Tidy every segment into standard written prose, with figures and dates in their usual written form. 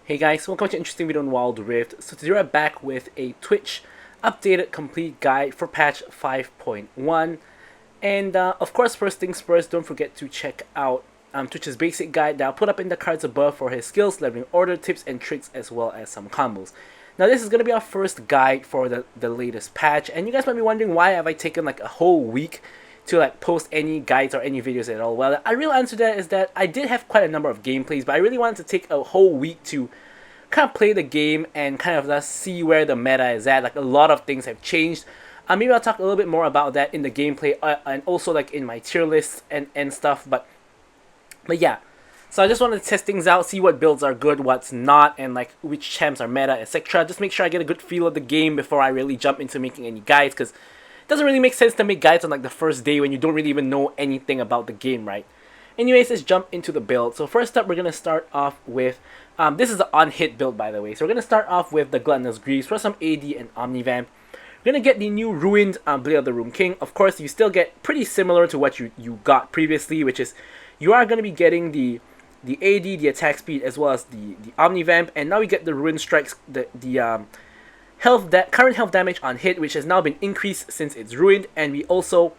Hey guys, welcome to an interesting video on Wild Rift. So today we're back with a Twitch updated complete guide for patch 5.1. And of course, first things first, don't forget to check out Twitch's basic guide that I'll put up in the cards above for his skills, leveling order, tips and tricks, as well as some combos. Now this is going to be our first guide for the latest patch, and you guys might be wondering why have I taken like a whole week to like post any guides or any videos at all. Well, a real answer to that is that I did have quite a number of gameplays, but I really wanted to take a whole week to kind of play the game and kind of just see where the meta is at. Like a lot of things have changed. Maybe I'll talk a little bit more about that in the gameplay and also like in my tier lists and stuff. But yeah, so I just wanted to test things out, see what builds are good, what's not, and like which champs are meta, etc. Just make sure I get a good feel of the game before I really jump into making any guides, because it doesn't really make sense to make guides on like the first day when you don't really even know anything about the game, right? Anyways, let's jump into the build. So first up, we're going to start off with, this is the on-hit build, by the way. So we're going to start off with the Gluttonous Greaves for some AD and Omnivamp. We're going to get the new Ruined Blade of the Ruined King. Of course, you still get pretty similar to what you got previously, which is you are going to be getting the AD, the attack speed, as well as the Omnivamp. And now we get the Ruined Strikes, the current health damage on hit, which has now been increased since it's ruined. And we also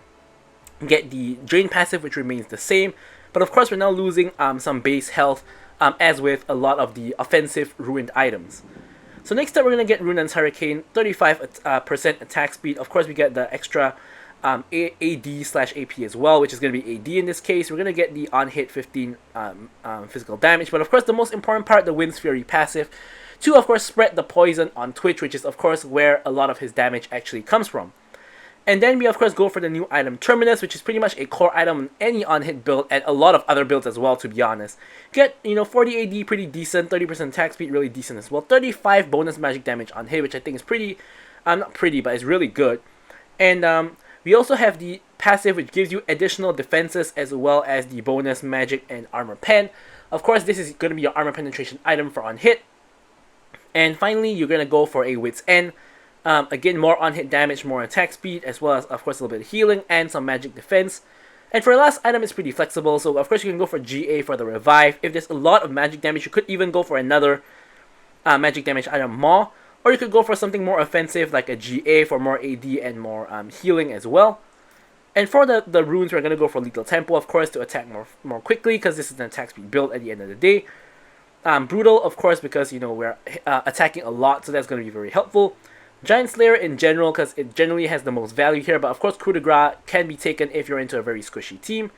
get the Drain passive, which remains the same. But of course, we're now losing some base health, as with a lot of the offensive ruined items. So next up, we're going to get Runaan's Hurricane, 35% attack speed. Of course, we get the extra AD/AP as well, which is going to be AD in this case. We're going to get the on-hit 15 physical damage. But of course, the most important part, the Wind's Fury passive, to of course spread the poison on Twitch, which is of course where a lot of his damage actually comes from. And then we of course go for the new item Terminus, which is pretty much a core item on any on-hit build and a lot of other builds as well, to be honest. Get, 40 AD, pretty decent, 30% attack speed, really decent as well. 35 bonus magic damage on hit, which I think is pretty, not pretty, but it's really good. And we also have the passive, which gives you additional defenses as well as the bonus magic and armor pen. Of course, this is going to be your armor penetration item for on-hit. And finally, you're going to go for a Wit's End. Again, more on-hit damage, more attack speed, as well as, of course, a little bit of healing and some magic defense. And for the last item, it's pretty flexible, so of course you can go for GA for the revive. If there's a lot of magic damage, you could even go for another magic damage item, Maw. Or you could go for something more offensive, like a GA for more AD and more healing as well. And for the runes, we're going to go for Lethal Tempo, of course, to attack more quickly, because this is an attack speed build at the end of the day. Brutal, of course, because, we're attacking a lot, so that's going to be very helpful. Giant Slayer in general, because it generally has the most value here, but of course Coup de Grace can be taken if you're into a very squishy team.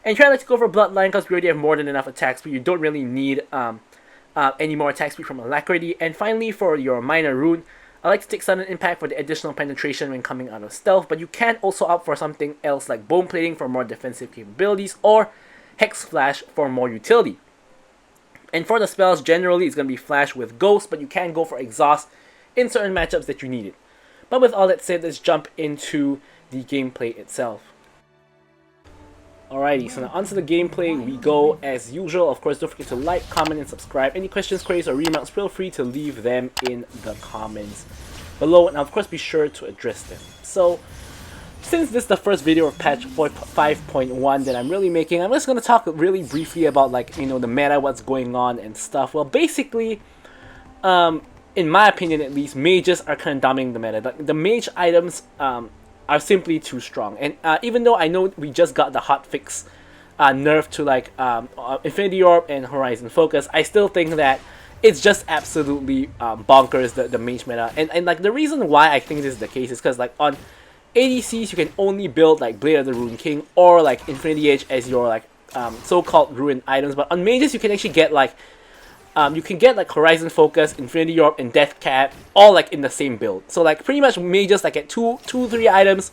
And try not to go for Bloodline, because we already have more than enough attack speed. You don't really need any more attack speed from Alacrity. And finally, for your minor rune, I like to take Sudden Impact for the additional penetration when coming out of stealth, but you can also opt for something else like Bone Plating for more defensive capabilities, or Hex Flash for more utility. And for the spells, generally it's going to be Flash with Ghost, but you can go for Exhaust in certain matchups that you need it. But with all that said, let's jump into the gameplay itself. Alrighty, so now onto the gameplay we go as usual. Of course, don't forget to like, comment, and subscribe. Any questions, queries, or remarks, feel free to leave them in the comments below, and of course be sure to address them. So, since this is the first video of patch 5.1 that I'm really making, I'm just going to talk really briefly about like, the meta, what's going on and stuff. Well, basically, in my opinion at least, mages are kind of dominating the meta. The mage items are simply too strong. And even though I know we just got the hotfix nerf to like Infinity Orb and Horizon Focus, I still think that it's just absolutely bonkers, the mage meta. And like the reason why I think this is the case is because like on ADCs you can only build like Blade of the Ruined King or like Infinity Edge as your like so-called ruined items. But on mages you can actually get like Horizon Focus, Infinity Orb, and Death Cap all like in the same build. So like pretty much mages like at 3 items,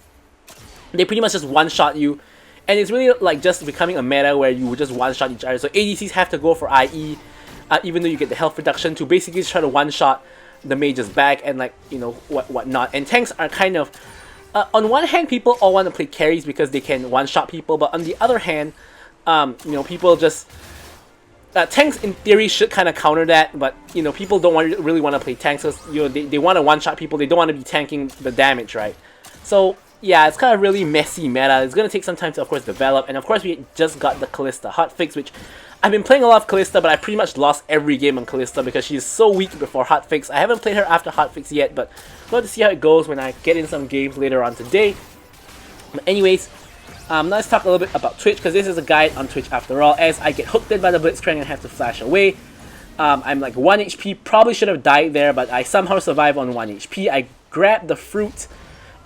they pretty much just one-shot you. And it's really like just becoming a meta where you just one-shot each other. So ADCs have to go for IE, even though you get the health reduction, to basically just try to one-shot the mages back and like, whatnot. And tanks are kind of, on one hand, people all want to play carries because they can one-shot people. But on the other hand, people just... tanks in theory should kind of counter that, but people don't really want to play tanks because they want to one-shot people. They don't want to be tanking the damage, right? So yeah, it's kind of really messy meta. It's gonna take some time to of course develop, and of course we just got the Callista hotfix, which I've been playing a lot of Kalista, but I pretty much lost every game on Kalista because she's so weak before hotfix. I haven't played her after hotfix yet, but we'll have to see how it goes when I get in some games later on today. But anyways, let's talk a little bit about Twitch, because this is a guide on Twitch after all. As I get hooked in by the Blitzcrank and have to flash away. I'm like 1 HP, probably should have died there, but I somehow survived on 1 HP. I grabbed the fruit,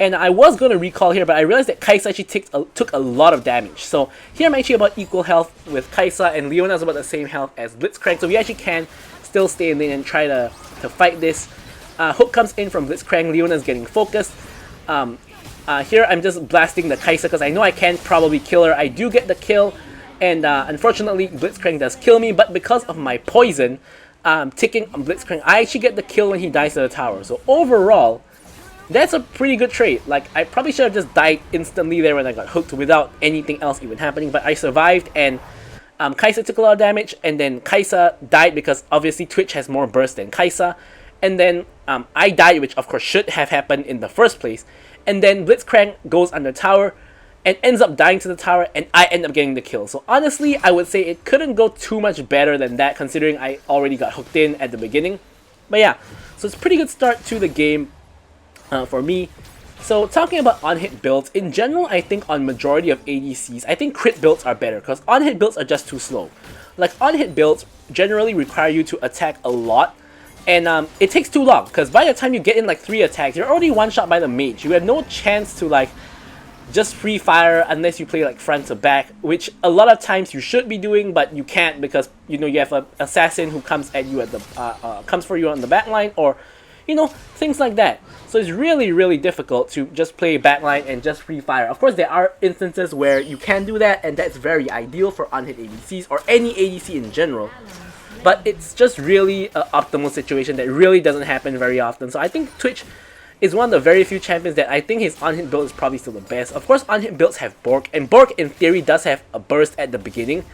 and I was going to recall here, but I realized that Kaisa actually took a lot of damage. So here I'm actually about equal health with Kaisa, and Leona's about the same health as Blitzcrank, so we actually can still stay in lane and try to fight this. Hook comes in from Blitzcrank, Leona's getting focused. Here I'm just blasting the Kaisa because I know I can probably kill her. I do get the kill, and unfortunately Blitzcrank does kill me, but because of my poison ticking on Blitzcrank, I actually get the kill when he dies to the tower. So overall, that's a pretty good trade. Like, I probably should have just died instantly there when I got hooked without anything else even happening, but I survived, and Kaisa took a lot of damage, and then Kaisa died because obviously Twitch has more burst than Kaisa, and then I died, which of course should have happened in the first place, and then Blitzcrank goes under tower and ends up dying to the tower, and I end up getting the kill. So honestly, I would say it couldn't go too much better than that, considering I already got hooked in at the beginning. But yeah, so it's a pretty good start to the game for me. So talking about on-hit builds, in general, I think on majority of ADCs, I think crit builds are better, because on-hit builds are just too slow. Like, on-hit builds generally require you to attack a lot, and it takes too long, because by the time you get in like 3 attacks, you're already one-shot by the mage. You have no chance to like just free fire unless you play like front to back, which a lot of times you should be doing, but you can't because, you know, you have an assassin who comes at you at the comes for you on the back line, or, you know, things like that. So it's really, really difficult to just play backline and just free fire. Of course, there are instances where you can do that, and that's very ideal for on-hit ADCs or any ADC in general. But it's just really an optimal situation that really doesn't happen very often. So I think Twitch is one of the very few champions that I think his on-hit build is probably still the best. Of course, on-hit builds have Bork, and Bork in theory does have a burst at the beginning,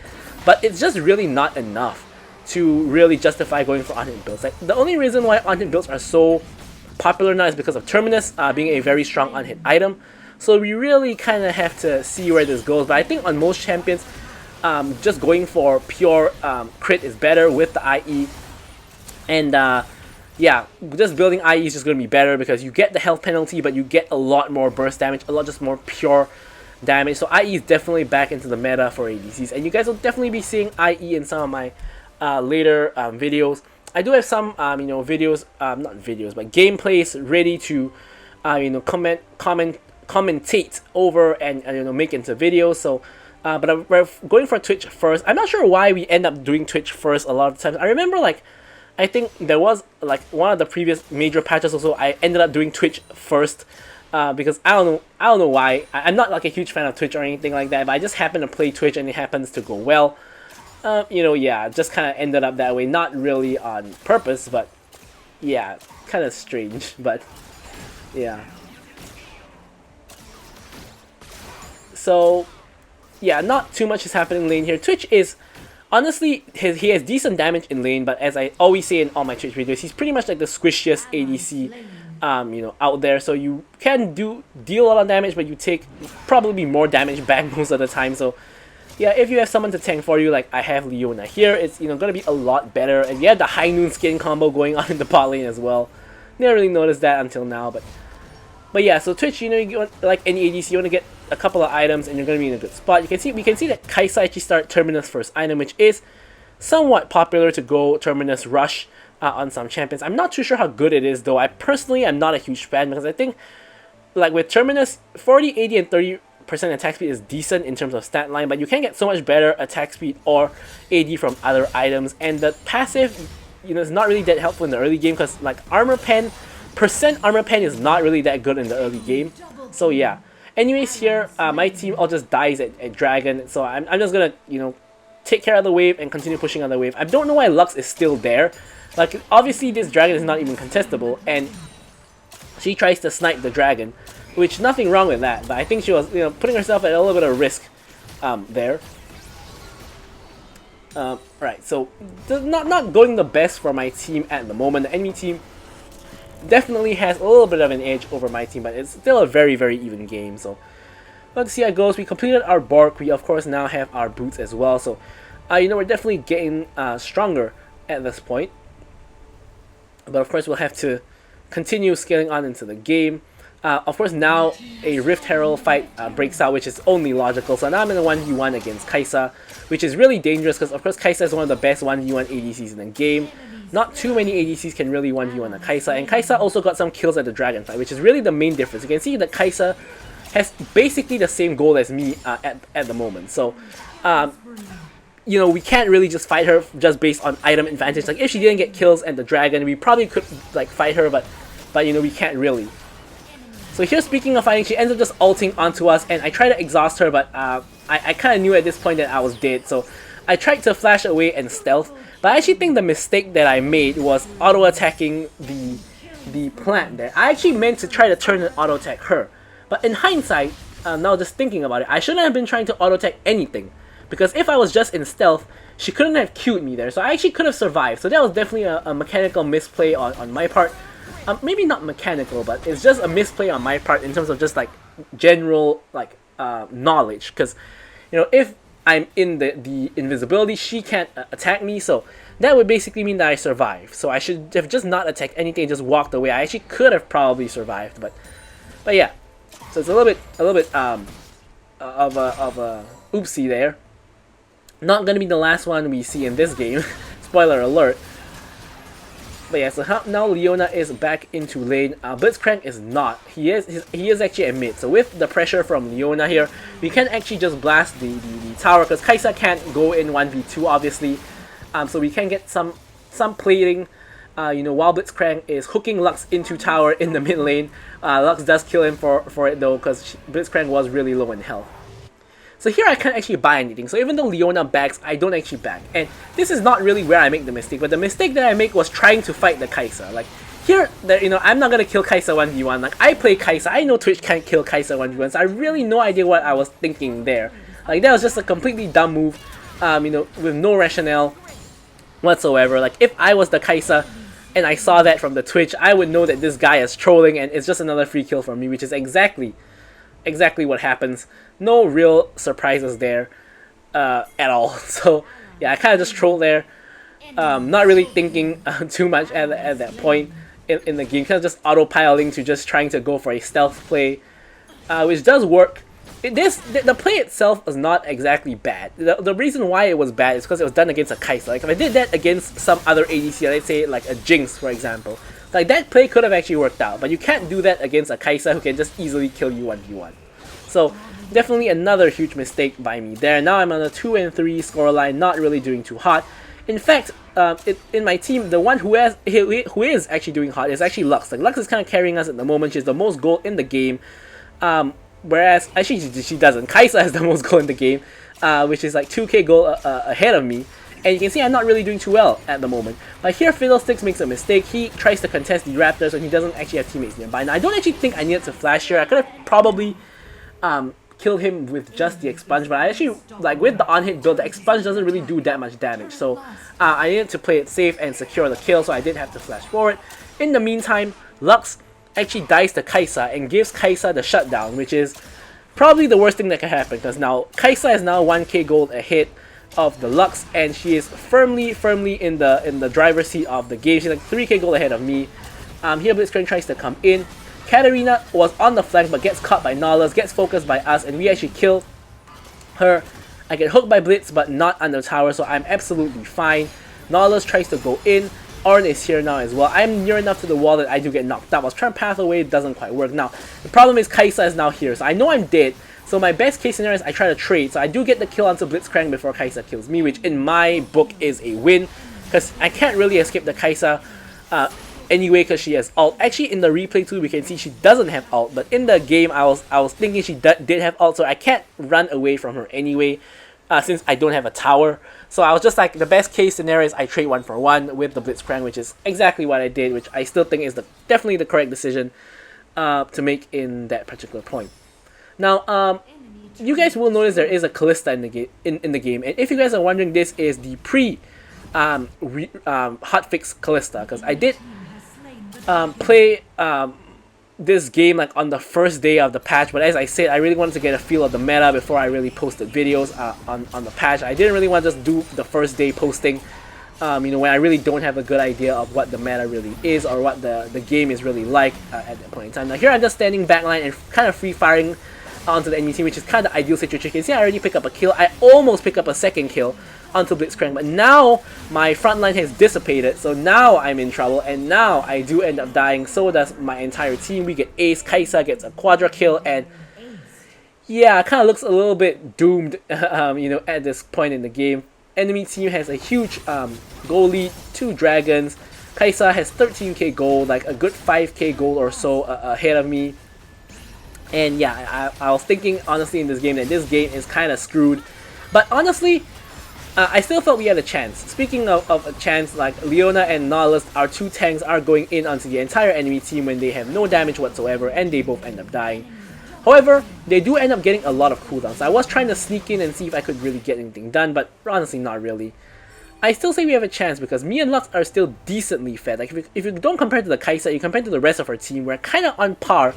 but it's just really not enough to really justify going for on-hit builds. Like, the only reason why on-hit builds are so popular now is because of Terminus being a very strong on-hit item. So we really kind of have to see where this goes. But I think on most champions, just going for pure crit is better with the IE. And yeah, just building IE is just going to be better because you get the health penalty, but you get a lot more burst damage, a lot just more pure damage. So IE is definitely back into the meta for ADCs. And you guys will definitely be seeing IE in some of my later videos. I do have some, you know, videos, not videos, but gameplays ready to, you know, commentate over and you know, make into videos. So, but we're going for Twitch first. I'm not sure why we end up doing Twitch first a lot of times. I remember, like, I think there was like one of the previous major patches also, I ended up doing Twitch first, because I don't know why. I'm not like a huge fan of Twitch or anything like that, but I just happen to play Twitch and it happens to go well. You know, yeah, just kind of ended up that way. Not really on purpose, but yeah, kind of strange, but yeah. So, yeah, not too much is happening in lane here. Twitch is, honestly, he has decent damage in lane, but as I always say in all my Twitch videos, he's pretty much like the squishiest ADC, you know, out there. So you can deal a lot of damage, but you take probably more damage back most of the time. So yeah, if you have someone to tank for you, like I have Leona here, it's, you know, gonna be a lot better. And you have the high noon skin combo going on in the bot lane as well. Never really noticed that until now, but yeah. So Twitch, you know, you want, like any ADC, you want to get a couple of items, and you're gonna be in a good spot. We can see that Kaisa actually started Terminus first item, which is somewhat popular to go Terminus rush on some champions. I'm not too sure how good it is though. I personally am not a huge fan because I think, like with Terminus, 40, 80, and 30% attack speed is decent in terms of stat line, but you can get so much better attack speed or AD from other items, and the passive, you know, is not really that helpful in the early game because like armor pen is not really that good in the early game. So yeah. Anyways, here my team all just dies at dragon, so I'm just gonna, you know, take care of the wave and continue pushing on the wave. I don't know why Lux is still there. Like, obviously this dragon is not even contestable, and she tries to snipe the dragon, which nothing wrong with that, but I think she was, you know, putting herself at a little bit of risk there. Right, so not going the best for my team at the moment. The enemy team definitely has a little bit of an edge over my team, but it's still a very, very even game. So let's see how it goes. We completed our Bork. We of course now have our boots as well. So We're definitely getting stronger at this point. But of course, we'll have to continue scaling on into the game. Of course, now a Rift Herald fight breaks out, which is only logical. So now I'm in a 1v1 against Kai'Sa, which is really dangerous because, of course, Kai'Sa is one of the best 1v1 ADCs in the game. Not too many ADCs can really 1v1 a Kai'Sa, and Kai'Sa also got some kills at the Dragonfly, which is really the main difference. You can see that Kai'Sa has basically the same goal as me at the moment. So, we can't really just fight her just based on item advantage. Like, if she didn't get kills at the Dragon, we probably could like fight her, but we can't really. So here, speaking of fighting, she ends up just ulting onto us, and I try to exhaust her, but I kind of knew at this point that I was dead, so I tried to flash away and stealth, but I actually think the mistake that I made was auto-attacking the plant there. I actually meant to try to turn and auto-attack her, but in hindsight, now just thinking about it, I shouldn't have been trying to auto-attack anything, because if I was just in stealth, she couldn't have queued me there, so I actually could have survived, so that was definitely a mechanical misplay on my part. Maybe not mechanical, but it's just a misplay on my part in terms of just like general like knowledge. Because if I'm in the invisibility, she can't attack me, so that would basically mean that I survive. So I should have just not attacked anything, just walked away. I actually could have probably survived, but yeah. So it's a little bit of a oopsie there. Not gonna be the last one we see in this game. Spoiler alert. But yeah, so now Leona is back into lane. Blitzcrank is not. He is actually at mid. So with the pressure from Leona here, we can actually just blast the tower, because Kai'Sa can't go in 1v2 obviously. So we can get some plating. While Blitzcrank is hooking Lux into tower in the mid lane. Lux does kill him for it though, because Blitzcrank was really low in health. So here I can't actually buy anything, so even though Leona backs, I don't actually back. And this is not really where I make the mistake, but the mistake that I make was trying to fight the Kai'Sa. Like, here, I'm not gonna kill Kai'Sa 1v1, like, I play Kai'Sa, I know Twitch can't kill Kai'Sa 1v1, so I really no idea what I was thinking there. Like, that was just a completely dumb move, with no rationale whatsoever. Like, if I was the Kai'Sa, and I saw that from the Twitch, I would know that this guy is trolling, and it's just another free kill for me, which is exactly what happens. No real surprises there at all. So yeah, I kind of just trolled there, not really thinking too much at that point in the game, kind of just autopiloting to just trying to go for a stealth play, which does work. The play itself is not exactly bad. The reason why it was bad is because it was done against a Kai'Sa. Like, if I did that against some other ADC, let's say like a Jinx for example, like, that play could have actually worked out, but you can't do that against a Kai'Sa who can just easily kill you 1v1. So definitely another huge mistake by me there. Now I'm on a 2-3 scoreline, not really doing too hot. In fact, in my team, the one who is actually doing hot is actually Lux. Like, Lux is kind of carrying us at the moment. She's the most gold in the game. Whereas, actually, she doesn't. Kai'Sa has the most gold in the game, which is like 2k gold ahead of me. And you can see I'm not really doing too well at the moment. But here, Fiddlesticks makes a mistake. He tries to contest the Raptors when he doesn't actually have teammates nearby. Now, I don't actually think I needed to flash here. I could have probably killed him with just the expunge, but I actually, like, with the on-hit build, the expunge doesn't really do that much damage. So I needed to play it safe and secure the kill, so I did have to flash forward. In the meantime, Lux actually dies to Kai'Sa and gives Kai'Sa the shutdown, which is probably the worst thing that can happen, because now Kai'Sa is now 1k gold ahead of the Lux, and she is firmly in the driver's seat of the game. She's like 3k gold ahead of me. Here Blitzcrank tries to come in. Katarina was on the flank but gets caught by Nautilus, gets focused by us, and we actually kill her. I get hooked by Blitz but not under tower, so I'm absolutely fine. Nautilus tries to go in. Ornn is here now as well. I'm near enough to the wall that I do get knocked out. I was trying to path away, it doesn't quite work. Now, the problem is Kai'Sa is now here, so I know I'm dead. So my best case scenario is I try to trade, so I do get the kill onto Blitzcrank before Kai'Sa kills me, which in my book is a win, because I can't really escape the Kai'Sa anyway, because she has ult. Actually, in the replay too, we can see she doesn't have ult, but in the game, I was thinking she did have ult, so I can't run away from her anyway, since I don't have a tower. So I was just like, the best case scenario is I trade 1-for-1 with the Blitzcrank, which is exactly what I did, which I still think is definitely the correct decision to make in that particular point. Now, you guys will notice there is a Kalista in the game, and if you guys are wondering, this is the hotfix Kalista, because I did play this game like on the first day of the patch, but as I said, I really wanted to get a feel of the meta before I really posted videos on the patch. I didn't really want to just do the first day posting, you know, when I really don't have a good idea of what the meta really is or what the game is really like at that point in time. Now here I'm just standing backline and kind of free firing onto the enemy team, which is kind of the ideal situation. You can see I already pick up a kill. I almost pick up a second kill onto Blitzcrank, but now my front line has dissipated, so now I'm in trouble, and now I do end up dying. So does my entire team. We get ace, Kaisa gets a quadra kill, and yeah, it kind of looks a little bit doomed, you know, at this point in the game. Enemy team has a huge goal lead, 2 dragons. Kaisa has 13k gold, like a good 5k gold or so ahead of me. And yeah, I was thinking honestly in this game that this game is kind of screwed, but honestly, I still thought we had a chance. Speaking of a chance, like Leona and Nautilus, our 2 tanks, are going in onto the entire enemy team when they have no damage whatsoever, and they both end up dying. However, they do end up getting a lot of cooldowns. I was trying to sneak in and see if I could really get anything done, but honestly not really. I still say we have a chance because me and Lux are still decently fed. Like if you don't compare to the Kaisa, you compare to the rest of our team, we're kind of on par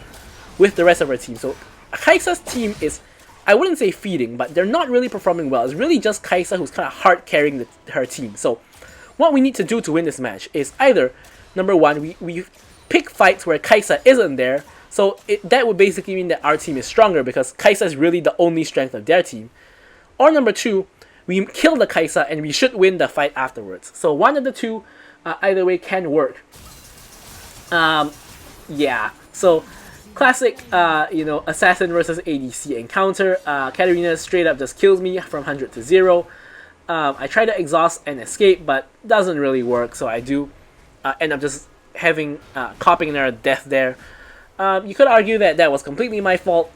with the rest of our team. So Kaisa's team is, I wouldn't say feeding, but they're not really performing well. It's really just Kaisa who's kind of hard carrying her team. So what we need to do to win this match is either, number one, we pick fights where Kaisa isn't there. So that would basically mean that our team is stronger because Kaisa is really the only strength of their team. Or number two, we kill the Kaisa and we should win the fight afterwards. So one of the two, either way, can work. Yeah, so classic, you know, assassin versus ADC encounter. Katarina straight up just kills me from 100 to 0. I try to exhaust and escape, but doesn't really work. So I do end up just having copping another death there. You could argue that that was completely my fault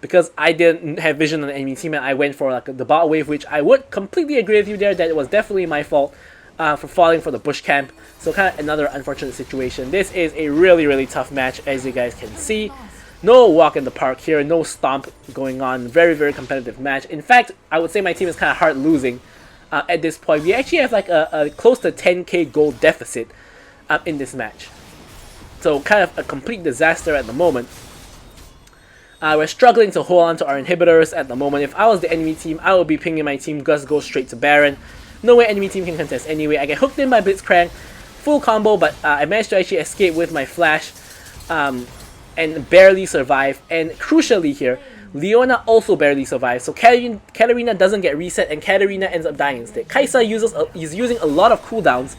because I didn't have vision on the enemy team and I went for like the bot wave, which I would completely agree with you there that it was definitely my fault for falling for the bush camp. So kind of another unfortunate situation. This is a really, really tough match, as you guys can see. No walk in the park here, no stomp going on. Very, very competitive match. In fact, I would say my team is kind of hard losing at this point. We actually have like a close to 10k gold deficit in this match. So kind of a complete disaster at the moment. We're struggling to hold on to our inhibitors at the moment. If I was the enemy team, I would be pinging my team, just go straight to Baron. No way enemy team can contest anyway. I get hooked in by Blitzcrank, full combo, but I managed to actually escape with my flash and barely survive. And crucially here, Leona also barely survives. So Katarina doesn't get reset and Katarina ends up dying instead. Kaisa is using a lot of cooldowns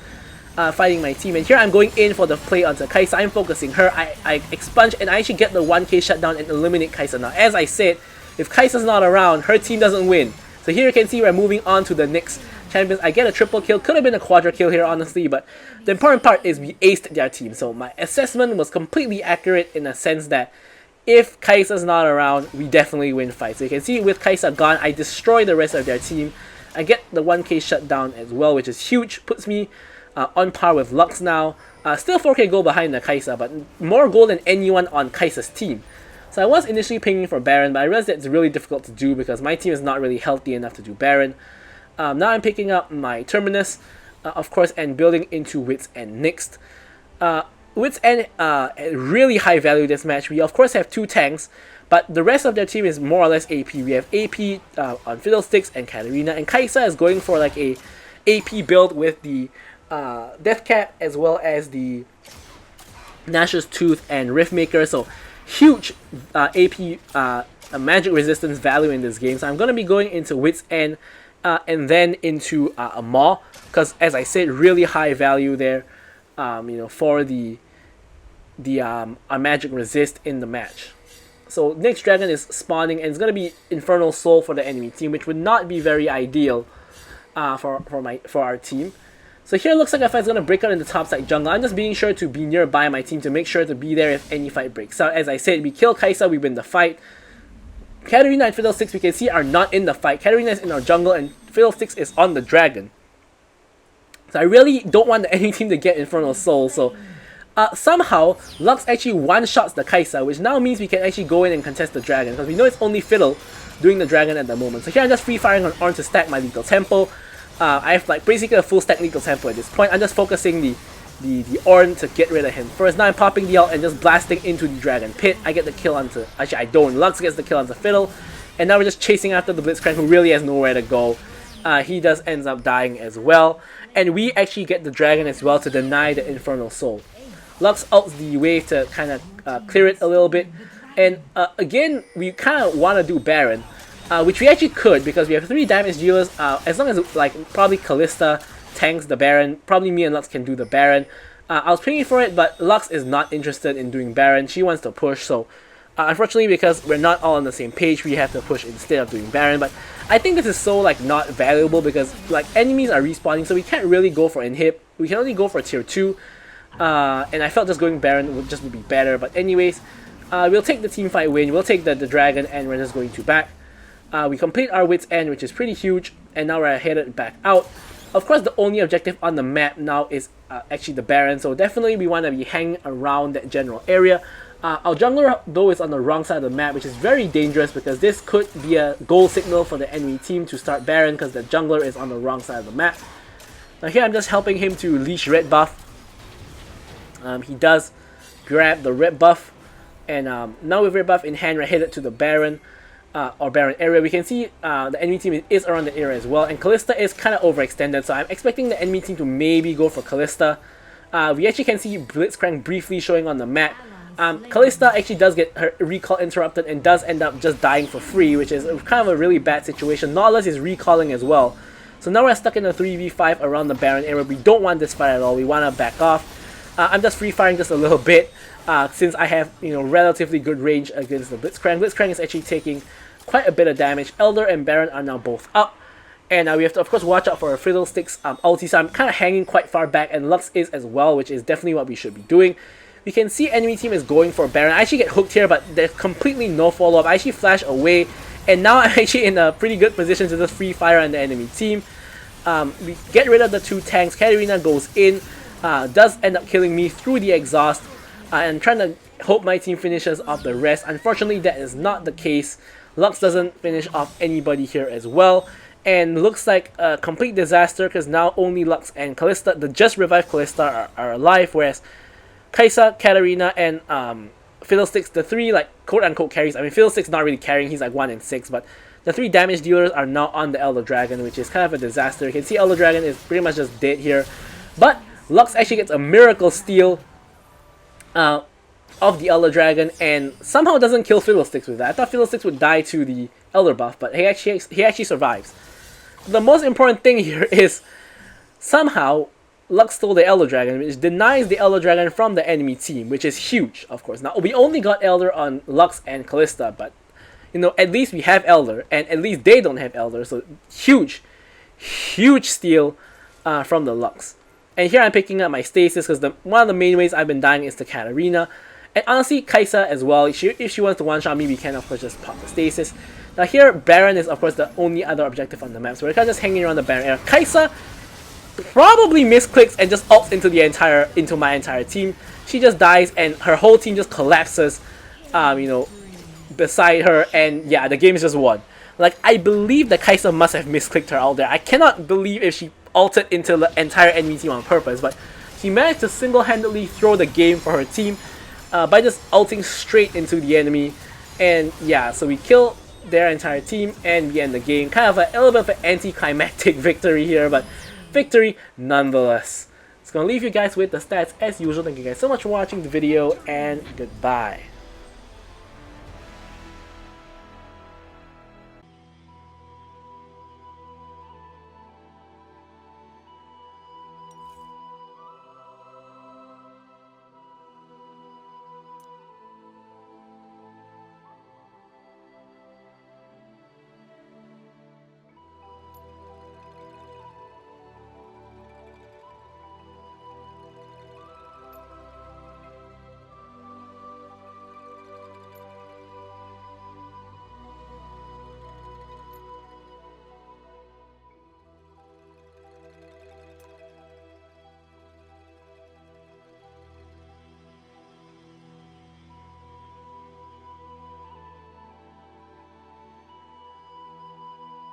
fighting my team. And here I'm going in for the play onto Kaisa. I'm focusing her. I expunge and I actually get the 1k shutdown and eliminate Kaisa. Now, as I said, if Kaisa's not around, her team doesn't win. So here you can see we're moving on to the next champions. I get a triple kill. Could have been a quadra kill here, honestly, but the important part is we aced their team. So my assessment was completely accurate in the sense that if Kaisa's not around, we definitely win fights. So you can see with Kaisa gone, I destroy the rest of their team. I get the 1k shutdown as well, which is huge. Puts me on par with Lux now. Still 4k gold behind the Kaisa, but more gold than anyone on Kaisa's team. So I was initially pinging for Baron, but I realized that it's really difficult to do because my team is not really healthy enough to do Baron. Now I'm picking up my Terminus, of course, and building into Wits End next. Wits End, really high value this match. We of course have 2 tanks, but the rest of their team is more or less AP. We have AP on Fiddlesticks and Katarina, and Kaisa is going for like a AP build with the Death Cap as well as the Nash's Tooth and Riftmaker. So huge AP magic resistance value in this game. So I'm going to be going into Wits End and then into a Maw, because as I said, really high value there, you know, for the magic resist in the match. So next dragon is spawning and it's going to be Infernal Soul for the enemy team, which would not be very ideal for our team. So here it looks like a fight's going to break out in the top side jungle. I'm just being sure to be nearby my team to make sure to be there if any fight breaks out. As I said, we kill Kaisa, we win the fight. Katarina and Fiddlesticks, we can see, are not in the fight. Katarina is in our jungle and Fiddlesticks is on the dragon. So I really don't want the enemy team to get Infernal Soul. So somehow, Lux actually one-shots the Kaisa, which now means we can actually go in and contest the dragon, because we know it's only Fiddle doing the dragon at the moment. So here I'm just free-firing on Ornn to stack my lethal tempo. I have like basically a full stack lethal tempo at this point. I'm just focusing the the Ornn to get rid of him first. Now I'm popping the ult and just blasting into the Dragon Pit. I get the kill onto... Actually, I don't. Lux gets the kill onto Fiddle. And now we're just chasing after the Blitzcrank, who really has nowhere to go. He does ends up dying as well. And we actually get the Dragon as well to deny the Infernal Soul. Lux ults the wave to kind of clear it a little bit. And again, we kind of want to do Baron. Which we actually could, because we have 3 damage dealers. As long as, like, probably Kalista tanks the Baron, probably me and Lux can do the Baron. I was pinging for it, but Lux is not interested in doing Baron. She wants to push, so unfortunately, because we're not all on the same page, we have to push instead of doing Baron. But I think this is so, like, not valuable, because, like, enemies are respawning, so we can't really go for inhib. We can only go for tier 2. And I felt just going Baron would be better. But anyways, we'll take the teamfight win. We'll take the Dragon, and we're just going to back. We complete our Wit's End, which is pretty huge, and now we're headed back out. Of course, the only objective on the map now is actually the Baron, so definitely we want to be hanging around that general area. Our jungler, though, is on the wrong side of the map, which is very dangerous, because this could be a goal signal for the enemy team to start Baron, because the jungler is on the wrong side of the map. Now here I'm just helping him to leash red buff. He does grab the red buff, and now with red buff in hand, we're headed to the Baron. Or Baron area. We can see the enemy team is around the area as well, and Kalista is kind of overextended, so I'm expecting the enemy team to maybe go for Kalista. We actually can see Blitzcrank briefly showing on the map. Kalista actually does get her recall interrupted and does end up just dying for free, which is kind of a really bad situation. Nautilus is recalling as well. So now we're stuck in a 3v5 around the Baron area. We don't want this fight at all. We want to back off. I'm just free firing just a little bit. Since I have, you know, relatively good range against the Blitzcrank. Blitzcrank is actually taking quite a bit of damage. Elder and Baron are now both up. And we have to, of course, watch out for our Fiddlesticks ulti. So I'm kind of hanging quite far back, and Lux is as well, which is definitely what we should be doing. We can see enemy team is going for Baron. I actually get hooked here, but there's completely no follow-up. I actually flash away, and now I'm actually in a pretty good position to just free fire on the enemy team. We get rid of the 2 tanks. Katarina goes in, does end up killing me through the exhaust. And trying to hope my team finishes off the rest. Unfortunately, that is not the case. Lux doesn't finish off anybody here as well. And looks like a complete disaster, because now only Lux and Kalista, the just revived Kalista, are alive. Whereas Kai'Sa, Katarina, and Fiddlesticks, the 3 like quote-unquote carries. I mean, Fiddlesticks not really carrying, he's like 1 in 6. But the 3 damage dealers are now on the Elder Dragon, which is kind of a disaster. You can see Elder Dragon is pretty much just dead here. But Lux actually gets a miracle steal of the Elder Dragon, and somehow doesn't kill Fiddlesticks with that. I thought Fiddlesticks would die to the Elder buff, but he actually survives. The most important thing here is somehow Lux stole the Elder Dragon, which denies the Elder Dragon from the enemy team, which is huge, of course. Now, we only got Elder on Lux and Kalista, but, you know, at least we have Elder, and at least they don't have Elder, so huge steal from the Lux. And here I'm picking up my stasis, because one of the main ways I've been dying is to Katarina. And honestly, Kai'Sa as well. If she wants to one-shot me, we can, of course, just pop the stasis. Now here, Baron is, of course, the only other objective on the map. So we're kind of just hanging around the Baron area. Kai'Sa probably misclicks and just ults into my entire team. She just dies, and her whole team just collapses, you know, beside her. And yeah, the game is just won. Like, I believe that Kai'Sa must have misclicked her out there. I cannot believe if she ulted into the entire enemy team on purpose, but she managed to single-handedly throw the game for her team by just ulting straight into the enemy. And yeah, so we kill their entire team and we end the game. Kind of a little bit of an anticlimactic victory here, but victory nonetheless. It's gonna leave you guys with the stats as usual. Thank you guys so much for watching the video, and goodbye.